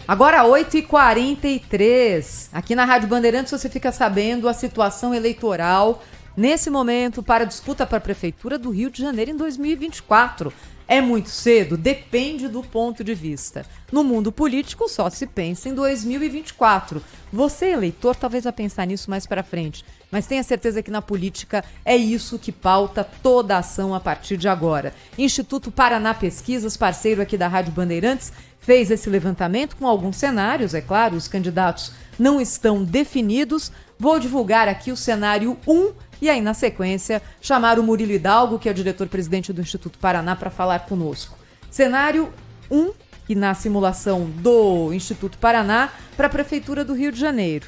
Agora 8h43, aqui na Rádio Bandeirantes você fica sabendo a situação eleitoral nesse momento para a disputa para a Prefeitura do Rio de Janeiro em 2024. É muito cedo? Depende do ponto de vista. No mundo político só se pensa em 2024. Você, eleitor, talvez vá pensar nisso mais para frente, mas tenha certeza que na política é isso que pauta toda a ação a partir de agora. Instituto Paraná Pesquisas, parceiro aqui da Rádio Bandeirantes, fez esse levantamento com alguns cenários, é claro, os candidatos não estão definidos. Vou divulgar aqui o cenário 1 e aí, na sequência, chamar o Murilo Hidalgo, que é o diretor-presidente do Instituto Paraná, para falar conosco. Cenário 1, que na simulação do Instituto Paraná, para a Prefeitura do Rio de Janeiro.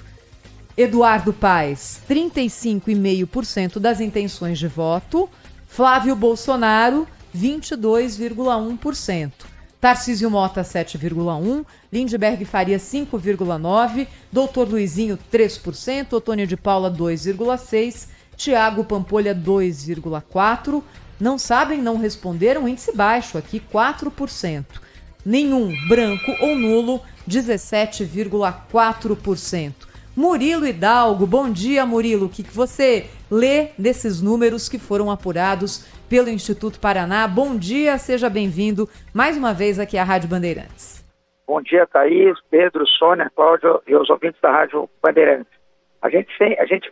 Eduardo Paes, 35,5% das intenções de voto. Flávio Bolsonaro, 22,1%. Tarcísio Mota, 7,1%, Lindbergh Faria, 5,9%, Doutor Luizinho, 3%, Otônio de Paula, 2,6%, Tiago Pampolha, 2,4%. Não sabem, não responderam, índice baixo aqui, 4%. Nenhum, branco ou nulo, 17,4%. Murilo Hidalgo, bom dia, Murilo. O que você lê desses números que foram apurados pelo Instituto Paraná? Bom dia, seja bem-vindo mais uma vez aqui à Rádio Bandeirantes. Bom dia, Thaís, Pedro, Sônia, Cláudio e os ouvintes da Rádio Bandeirantes. A gente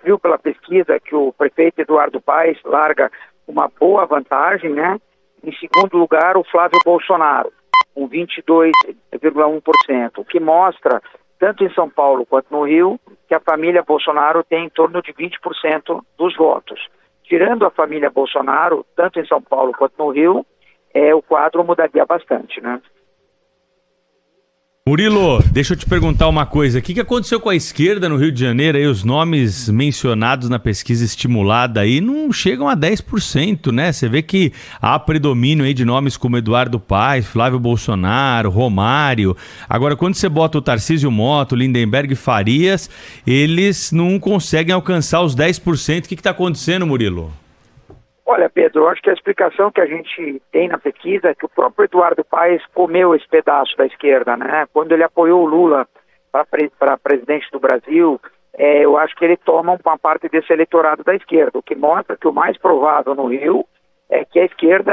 viu pela pesquisa que o prefeito Eduardo Paes larga uma boa vantagem, né? Em segundo lugar, o Flávio Bolsonaro, com 22,1%, o que mostra, tanto em São Paulo quanto no Rio, que a família Bolsonaro tem em torno de 20% dos votos. Tirando a família Bolsonaro, tanto em São Paulo quanto no Rio, o quadro mudaria bastante, né? Murilo, deixa eu te perguntar uma coisa. O que aconteceu com a esquerda no Rio de Janeiro? Aí, os nomes mencionados na pesquisa estimulada aí não chegam a 10%, né? Você vê que há predomínio aí de nomes como Eduardo Paes, Flávio Bolsonaro, Romário. Agora, quando você bota o Tarcísio Mota, o Lindbergh Farias, eles não conseguem alcançar os 10%. O que está acontecendo, Murilo? Olha, Pedro, eu acho que a explicação que a gente tem na pesquisa é que o próprio Eduardo Paes comeu esse pedaço da esquerda, né? Quando ele apoiou o Lula para presidente do Brasil, eu acho que ele toma uma parte desse eleitorado da esquerda, o que mostra que o mais provável no Rio é que a esquerda,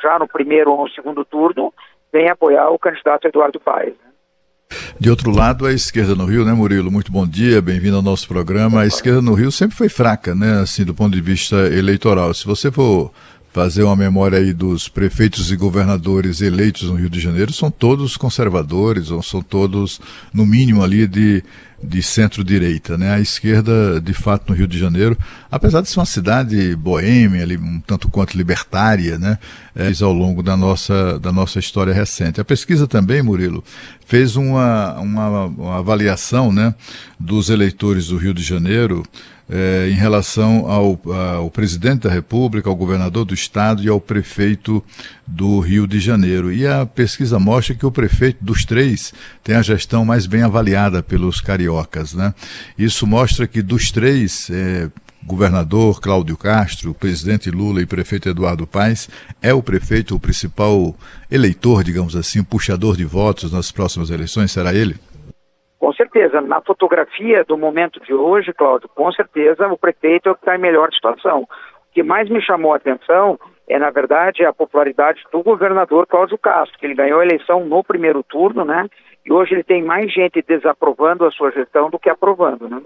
já no primeiro ou no segundo turno, venha apoiar o candidato Eduardo Paes, né? De outro lado, a esquerda no Rio, né, Murilo? Muito bom dia, bem-vindo ao nosso programa. A esquerda no Rio sempre foi fraca, né, assim, do ponto de vista eleitoral. Se você for fazer uma memória aí dos prefeitos e governadores eleitos no Rio de Janeiro, são todos conservadores, ou são todos, no mínimo, ali de centro-direita, né? A esquerda, de fato, no Rio de Janeiro, apesar de ser uma cidade boêmia, ali, um tanto quanto libertária, né? Ao longo da nossa história recente. A pesquisa também, Murilo, fez uma avaliação, né, dos eleitores do Rio de Janeiro em relação ao presidente da República, ao governador do estado e ao prefeito do Rio de Janeiro. E a pesquisa mostra que o prefeito dos três tem a gestão mais bem avaliada pelos cariocas, né? Isso mostra que dos três, governador Cláudio Castro, presidente Lula e prefeito Eduardo Paes, é o prefeito o principal eleitor, digamos assim, puxador de votos nas próximas eleições? Será ele? Com certeza. Na fotografia do momento de hoje, Cláudio, com certeza o prefeito é o que está em melhor situação. O que mais me chamou a atenção é, na verdade, a popularidade do governador Cláudio Castro, que ele ganhou a eleição no primeiro turno, né? E hoje ele tem mais gente desaprovando a sua gestão do que aprovando, né?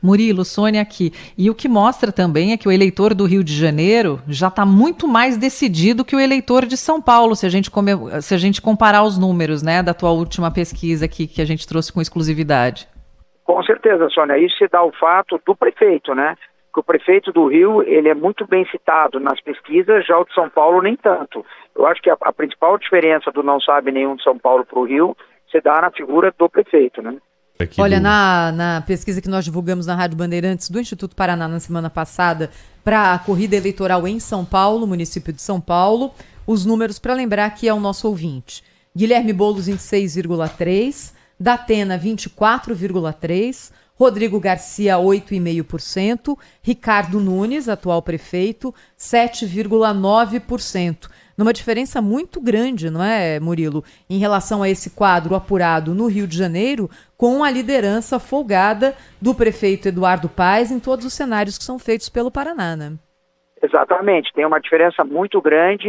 Murilo, Sônia aqui. E o que mostra também é que o eleitor do Rio de Janeiro já está muito mais decidido que o eleitor de São Paulo, se a gente comparar os números, né, da tua última pesquisa aqui que a gente trouxe com exclusividade. Com certeza, Sônia. Isso se dá o fato do prefeito, né? Que o prefeito do Rio, ele é muito bem citado nas pesquisas, já o de São Paulo nem tanto. Eu acho que a principal diferença do não sabe nenhum de São Paulo para o Rio se dá na figura do prefeito, né? Olha, na pesquisa que nós divulgamos na Rádio Bandeirantes do Instituto Paraná na semana passada para a corrida eleitoral em São Paulo, município de São Paulo, os números para lembrar que é o nosso ouvinte. Guilherme Boulos, 26,3%, Datena, 24,3%, Rodrigo Garcia, 8,5%. Ricardo Nunes, atual prefeito, 7,9%. Numa diferença muito grande, não é, Murilo, em relação a esse quadro apurado no Rio de Janeiro, com a liderança folgada do prefeito Eduardo Paes em todos os cenários que são feitos pelo Paraná, né? Exatamente, tem uma diferença muito grande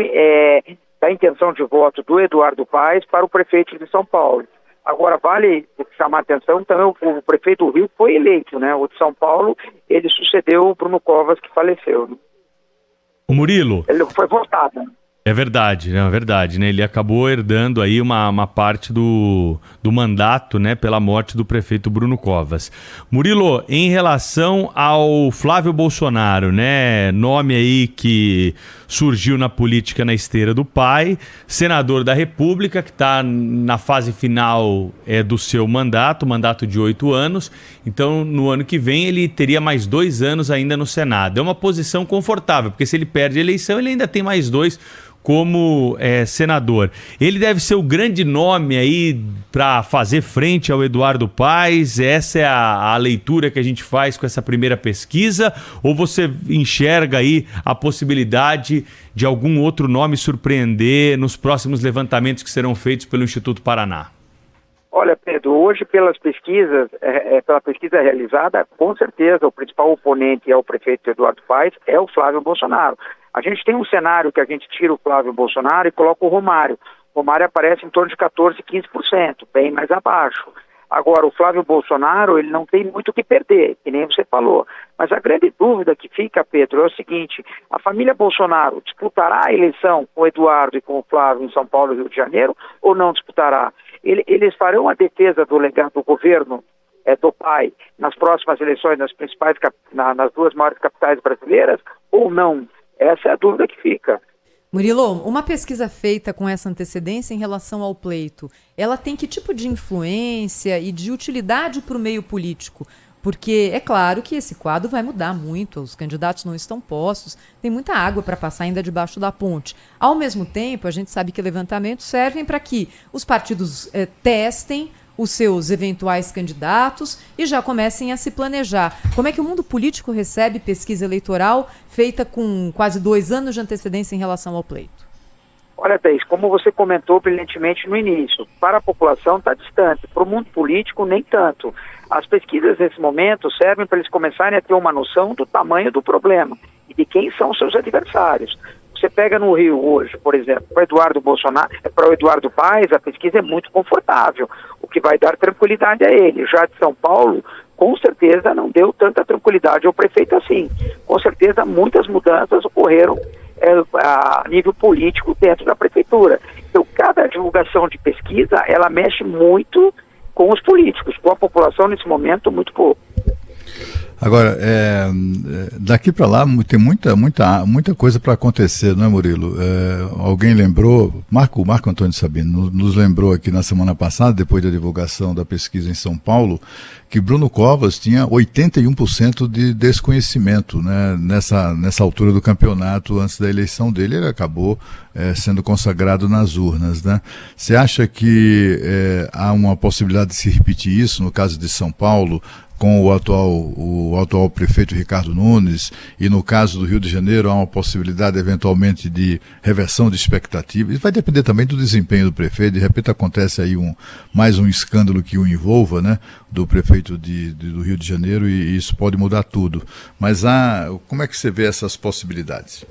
da intenção de voto do Eduardo Paes para o prefeito de São Paulo. Agora, vale chamar a atenção, também o prefeito do Rio foi eleito, né? O de São Paulo, ele sucedeu o Bruno Covas, que faleceu. Né? O Murilo. Ele foi votado, né? É verdade, né? Ele acabou herdando aí uma parte do mandato, né, pela morte do prefeito Bruno Covas. Murilo, em relação ao Flávio Bolsonaro, né, nome aí que surgiu na política na esteira do pai, senador da República, que está na fase final do seu mandato de 8 anos, então no ano que vem ele teria mais 2 anos ainda no Senado. É uma posição confortável, porque se ele perde a eleição, ele ainda tem mais 2 como senador. Ele deve ser o grande nome aí para fazer frente ao Eduardo Paes? Essa é a leitura que a gente faz com essa primeira pesquisa? Ou você enxerga aí a possibilidade de algum outro nome surpreender nos próximos levantamentos que serão feitos pelo Instituto Paraná? Olha, Pedro, hoje pelas pesquisas, pela pesquisa realizada, com certeza o principal oponente ao prefeito Eduardo Paes é o Flávio Bolsonaro. A gente tem um cenário que a gente tira o Flávio Bolsonaro e coloca o Romário. O Romário aparece em torno de 14%, 15%, bem mais abaixo. Agora, o Flávio Bolsonaro, ele não tem muito o que perder, que nem você falou. Mas a grande dúvida que fica, Pedro, é o seguinte: a família Bolsonaro disputará a eleição com o Eduardo e com o Flávio em São Paulo e Rio de Janeiro ou não disputará? Eles farão a defesa do legado do governo do pai nas próximas eleições nas 2 maiores capitais brasileiras ou não? Essa é a dúvida que fica. Murilo, uma pesquisa feita com essa antecedência em relação ao pleito, ela tem que tipo de influência e de utilidade para o meio político? Porque é claro que esse quadro vai mudar muito, os candidatos não estão postos, tem muita água para passar ainda debaixo da ponte. Ao mesmo tempo, a gente sabe que levantamentos servem para que os partidos testem os seus eventuais candidatos e já comecem a se planejar. Como é que o mundo político recebe pesquisa eleitoral feita com quase 2 anos de antecedência em relação ao pleito? Olha, Thaís, como você comentou brilhantemente no início, para a população está distante, para o mundo político nem tanto. As pesquisas nesse momento servem para eles começarem a ter uma noção do tamanho do problema e de quem são seus adversários. Você pega no Rio hoje, por exemplo, para o Eduardo Paes, a pesquisa é muito confortável, o que vai dar tranquilidade a ele. Já de São Paulo, com certeza não deu tanta tranquilidade ao prefeito assim. Com certeza muitas mudanças ocorreram a nível político dentro da prefeitura. Então, cada divulgação de pesquisa, ela mexe muito com os políticos, com a população nesse momento muito pouco. Agora, daqui para lá tem muita coisa para acontecer, não é, Murilo? Alguém lembrou, Marco Antônio Sabino nos lembrou aqui na semana passada, depois da divulgação da pesquisa em São Paulo, que Bruno Covas tinha 81% de desconhecimento, né, nessa altura do campeonato, antes da eleição dele. Ele acabou sendo consagrado nas urnas, né? Você acha que há uma possibilidade de se repetir isso no caso de São Paulo, com o atual prefeito Ricardo Nunes, e no caso do Rio de Janeiro há uma possibilidade eventualmente de reversão de expectativa? Isso vai depender também do desempenho do prefeito. De repente acontece aí mais um escândalo que o envolva, né, do prefeito do Rio de Janeiro, e isso pode mudar tudo. Mas como é que você vê essas possibilidades?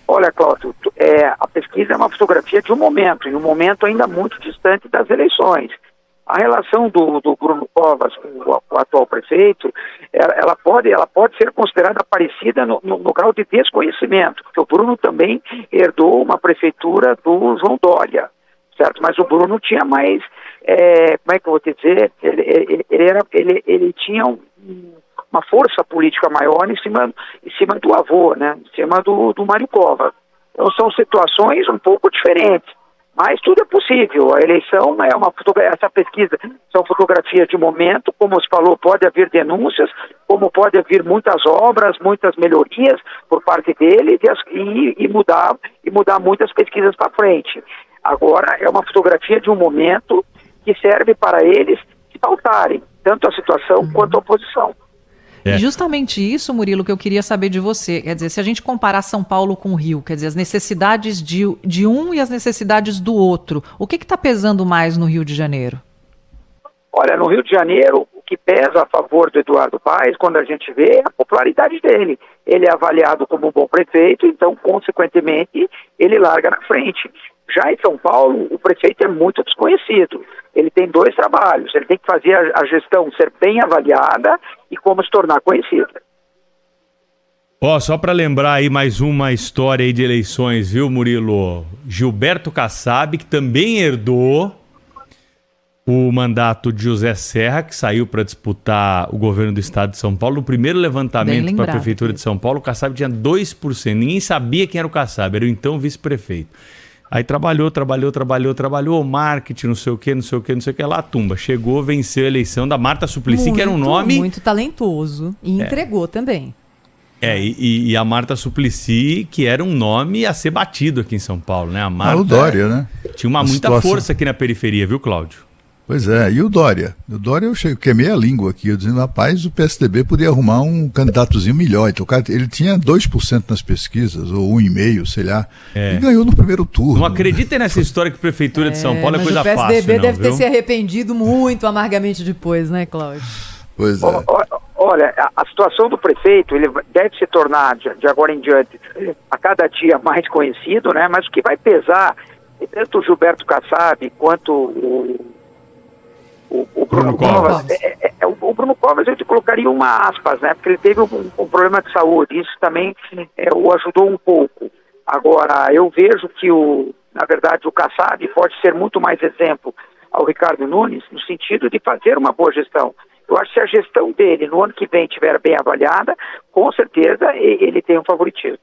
Olha, Cláudio, a pesquisa é uma fotografia de um momento, e um momento ainda muito distante das eleições. A relação do Bruno Covas com o atual prefeito, ela pode ser considerada parecida no grau de desconhecimento, porque o Bruno também herdou uma prefeitura do João Dória, certo? Mas o Bruno tinha mais, como é que eu vou te dizer, ele tinha uma força política maior em cima do avô, né? Em cima do Mário Covas. Então são situações um pouco diferentes. Mas tudo é possível. A eleição essa pesquisa são fotografias de momento, como se falou, pode haver denúncias, como pode haver muitas obras, muitas melhorias por parte dele e mudar muitas pesquisas para frente. Agora, é uma fotografia de um momento que serve para eles se pautarem. tanto a situação quanto a oposição. E justamente isso, Murilo, que eu queria saber de você. Quer dizer, se a gente comparar São Paulo com o Rio, quer dizer, as necessidades de um e as necessidades do outro, o que está pesando mais no Rio de Janeiro? Olha, no Rio de Janeiro, o que pesa a favor do Eduardo Paes, quando a gente vê, é a popularidade dele. Ele é avaliado como um bom prefeito, então, consequentemente, ele larga na frente. Já em São Paulo, o prefeito é muito desconhecido. Ele tem 2 trabalhos. Ele tem que fazer a gestão ser bem avaliada e como se tornar conhecida. Só para lembrar aí mais uma história aí de eleições, viu, Murilo? Gilberto Kassab, que também herdou o mandato de José Serra, que saiu para disputar o governo do estado de São Paulo. No primeiro levantamento para a prefeitura de São Paulo, o Kassab tinha 2%. Ninguém sabia quem era o Kassab, era o então vice-prefeito. Aí trabalhou, marketing, não sei o que lá, tumba. Chegou, venceu a eleição da Marta Suplicy, que era um nome... Muito talentoso, e entregou também. E a Marta Suplicy, que era um nome a ser batido aqui em São Paulo, né? A Marta o Dória, né? Tinha muita força aqui na periferia, viu, Cláudio? Pois é, e o Dória? O Dória eu queimei a língua aqui, eu dizendo, rapaz, o PSDB podia arrumar um candidatozinho melhor. Então, o cara, ele tinha 2% nas pesquisas, ou 1,5%, sei lá, e ganhou no primeiro turno. Não acreditem nessa história que a Prefeitura de São Paulo é coisa fácil, não, o PSDB deve ter se arrependido muito amargamente depois, né, Cláudio? Pois é. Olha, a situação do prefeito, ele deve se tornar, de agora em diante, a cada dia mais conhecido, né? Mas o que vai pesar, tanto o Gilberto Kassab quanto o Bruno Covas, o Bruno Covas eu te colocaria uma aspas, né? Porque ele teve um problema de saúde, isso também o ajudou um pouco. Agora, eu vejo que, na verdade, o Kassab pode ser muito mais exemplo ao Ricardo Nunes, no sentido de fazer uma boa gestão. Eu acho que se a gestão dele no ano que vem estiver bem avaliada, com certeza ele tem um favoritismo.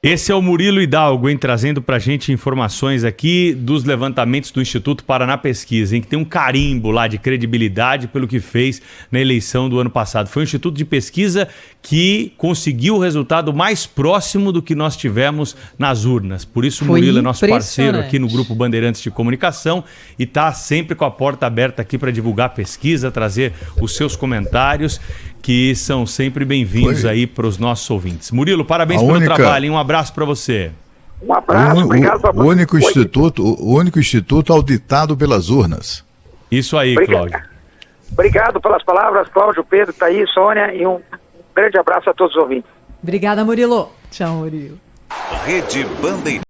Esse é o Murilo Hidalgo, hein, trazendo pra gente informações aqui dos levantamentos do Instituto Paraná Pesquisa, hein, que tem um carimbo lá de credibilidade pelo que fez na eleição do ano passado. Foi um instituto de pesquisa que conseguiu o resultado mais próximo do que nós tivemos nas urnas. Por isso o Murilo é nosso parceiro aqui no Grupo Bandeirantes de Comunicação e tá sempre com a porta aberta aqui para divulgar a pesquisa, trazer os seus comentários, que são sempre bem-vindos aí para os nossos ouvintes. Murilo, parabéns pelo trabalho, hein? Um abraço para você. Um abraço, obrigado. O único instituto auditado pelas urnas. Isso aí, Cláudio. Obrigado pelas palavras, Cláudio, Pedro, Thaís, Sônia, e um grande abraço a todos os ouvintes. Obrigada, Murilo. Tchau, Murilo. Rede Bandeirantes.